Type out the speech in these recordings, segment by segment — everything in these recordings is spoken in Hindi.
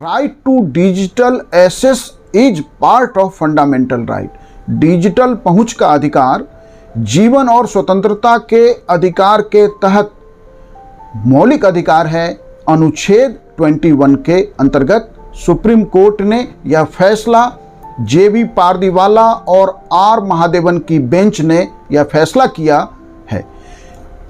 Right to digital access is part of fundamental right. Digital पहुंच का अधिकार जीवन और स्वतंत्रता के अधिकार के तहत मौलिक अधिकार है। अनुच्छेद 21 के अंतर्गत सुप्रीम कोर्ट ने यह फैसला जेबी पारदीवाला और आर महादेवन की बेंच ने यह फैसला किया है।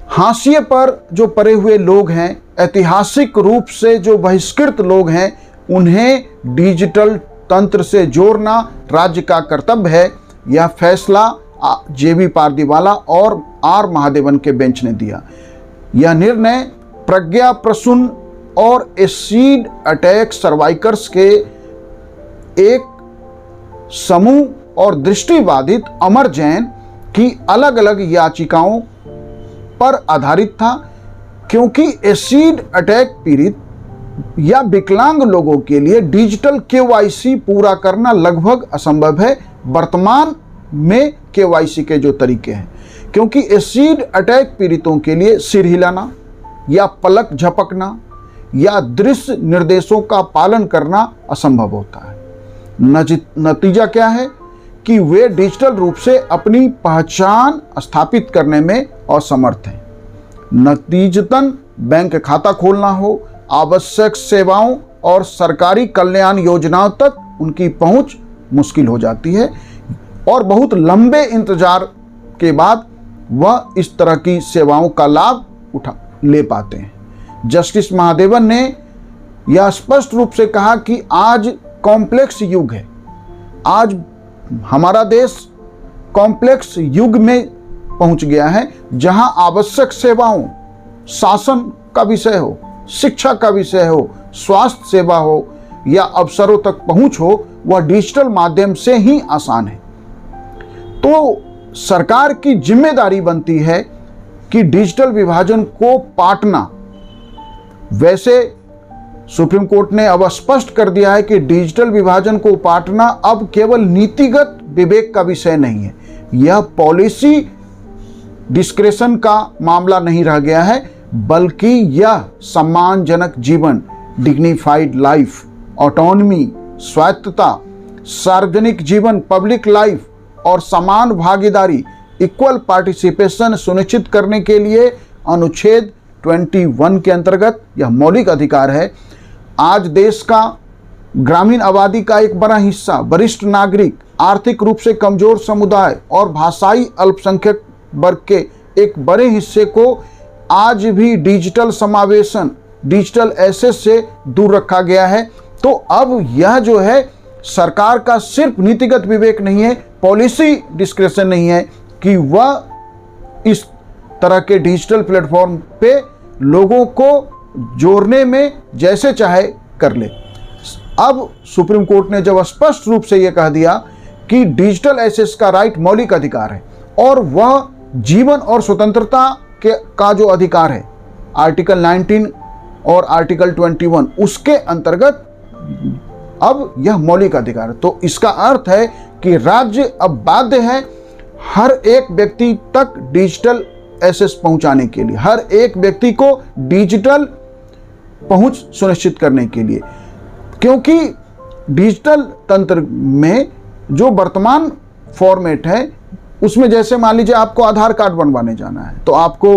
हाशिए पर जो पड़े हुए लोग हैं, ऐतिहासिक रूप से जो बहिष्कृत लोग हैं, उन्हें डिजिटल तंत्र से जोड़ना राज्य का कर्तव्य है। यह फैसला जेबी पारदीवाला और आर महादेवन के बेंच ने दिया। यह निर्णय प्रज्ञा प्रसून और एसिड अटैक सर्वाइकर्स के एक समूह और दृष्टिबाधित अमर जैन की अलग अलग याचिकाओं पर आधारित था, क्योंकि एसिड अटैक पीड़ित या विकलांग लोगों के लिए डिजिटल केवाईसी पूरा करना लगभग असंभव है। वर्तमान में केवाईसी के जो तरीके हैं, क्योंकि एसिड अटैक पीड़ितों के लिए सिर हिलाना या पलक झपकना या दृश्य निर्देशों का पालन करना असंभव होता है। नतीजा क्या है कि वे डिजिटल रूप से अपनी पहचान स्थापित करने में असमर्थ हैं। नतीजतन बैंक खाता खोलना हो, आवश्यक सेवाओं और सरकारी कल्याण योजनाओं तक उनकी पहुंच मुश्किल हो जाती है और बहुत लंबे इंतजार के बाद वह इस तरह की सेवाओं का लाभ ले पाते हैं। जस्टिस महादेवन ने यह स्पष्ट रूप से कहा कि आज कॉम्प्लेक्स युग है। आज हमारा देश कॉम्प्लेक्स युग में पहुंच गया है, जहां आवश्यक सेवाओं, शासन का विषय हो, शिक्षा का विषय हो, स्वास्थ्य सेवा हो या अवसरों तक पहुंच हो, वह डिजिटल माध्यम से ही आसान है। तो सरकार की जिम्मेदारी बनती है कि डिजिटल विभाजन को पाटना। वैसे सुप्रीम कोर्ट ने अब स्पष्ट कर दिया है कि डिजिटल विभाजन को पाटना अब केवल नीतिगत विवेक का विषय नहीं है, यह पॉलिसी डिस्क्रेशन का मामला नहीं रह गया है, बल्कि यह सम्मानजनक जीवन, डिग्निफाइड लाइफ, ऑटोनॉमी, स्वायत्तता, सार्वजनिक जीवन, पब्लिक लाइफ और समान भागीदारी, इक्वल पार्टिसिपेशन सुनिश्चित करने के लिए अनुच्छेद 21 के अंतर्गत यह मौलिक अधिकार है। आज देश का ग्रामीण आबादी का एक बड़ा हिस्सा, वरिष्ठ नागरिक, आर्थिक रूप से कमजोर समुदाय और भाषाई अल्पसंख्यक वर्ग के एक बड़े हिस्से को आज भी डिजिटल समावेशन, डिजिटल एक्सेस से दूर रखा गया है। तो अब यह जो है सरकार का सिर्फ नीतिगत विवेक नहीं है, पॉलिसी डिस्क्रेशन नहीं है कि वह इस तरह के डिजिटल प्लेटफॉर्म पे लोगों को जोड़ने में जैसे चाहे कर ले। अब सुप्रीम कोर्ट ने जब स्पष्ट रूप से यह कह दिया कि डिजिटल एक्सेस का राइट मौलिक अधिकार है और वह जीवन और स्वतंत्रता का जो अधिकार है, आर्टिकल 19 और आर्टिकल 21, उसके अंतर्गत अब यह मौलिक अधिकार है। तो इसका अर्थ है कि राज्य अब बाध्य है हर एक व्यक्ति तक डिजिटल एक्सेस पहुंचाने के लिए, हर एक व्यक्ति को डिजिटल पहुंच सुनिश्चित करने के लिए, क्योंकि डिजिटल तंत्र में जो वर्तमान फॉर्मेट है उसमें जैसे मान लीजिए आपको आधार कार्ड बनवाने जाना है तो आपको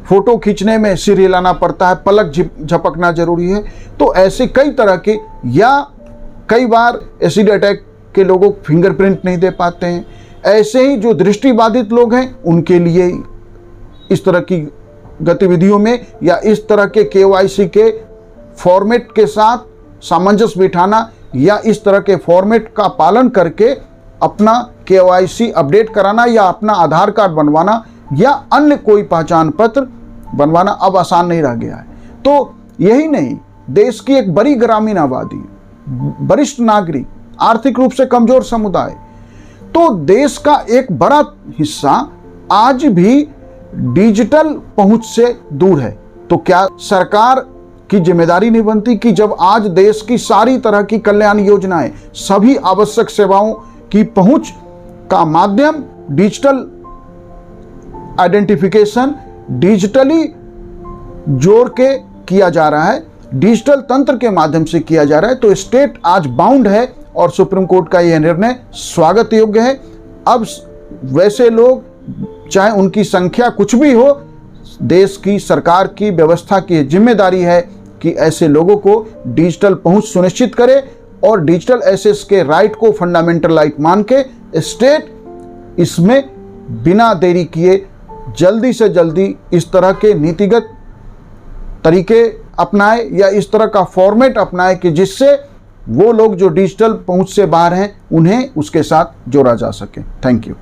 फोटो खींचने में सिर हिलाना पड़ता है, पलक झपकना जरूरी है। तो ऐसे कई तरह के, या कई बार एसिड अटैक के लोगों को फिंगरप्रिंट नहीं दे पाते हैं। ऐसे ही जो दृष्टिबाधित लोग हैं उनके लिए इस तरह की गतिविधियों में या इस तरह के केवाईसी के फॉर्मेट के साथ सामंजस्य बिठाना या इस तरह के फॉर्मेट का पालन करके अपना केवाईसी अपडेट कराना या अपना आधार कार्ड बनवाना या अन्य कोई पहचान पत्र बनवाना अब आसान नहीं रह गया है। तो यही नहीं, देश की एक बड़ी ग्रामीण आबादी, वरिष्ठ नागरिक, आर्थिक रूप से कमजोर समुदाय, तो देश का एक बड़ा हिस्सा आज भी डिजिटल पहुंच से दूर है। तो क्या सरकार की जिम्मेदारी नहीं बनती कि जब आज देश की सारी तरह की कल्याण योजनाएं, सभी आवश्यक सेवाओं की पहुंच का माध्यम डिजिटल आइडेंटिफिकेशन, डिजिटली जोड़ के किया जा रहा है, डिजिटल तंत्र के माध्यम से किया जा रहा है, तो स्टेट आज बाउंड है और सुप्रीम कोर्ट का यह निर्णय स्वागत योग्य है। अब वैसे लोग, चाहे उनकी संख्या कुछ भी हो, देश की सरकार की व्यवस्था की जिम्मेदारी है कि ऐसे लोगों को डिजिटल पहुंच सुनिश्चित करे और डिजिटल एसेस के राइट को फंडामेंटल राइट मान के स्टेट इसमें बिना देरी किए जल्दी से जल्दी इस तरह के नीतिगत तरीके अपनाए या इस तरह का फॉर्मेट अपनाए कि जिससे वो लोग जो डिजिटल पहुंच से बाहर हैं उन्हें उसके साथ जोड़ा जा सके। Thank you.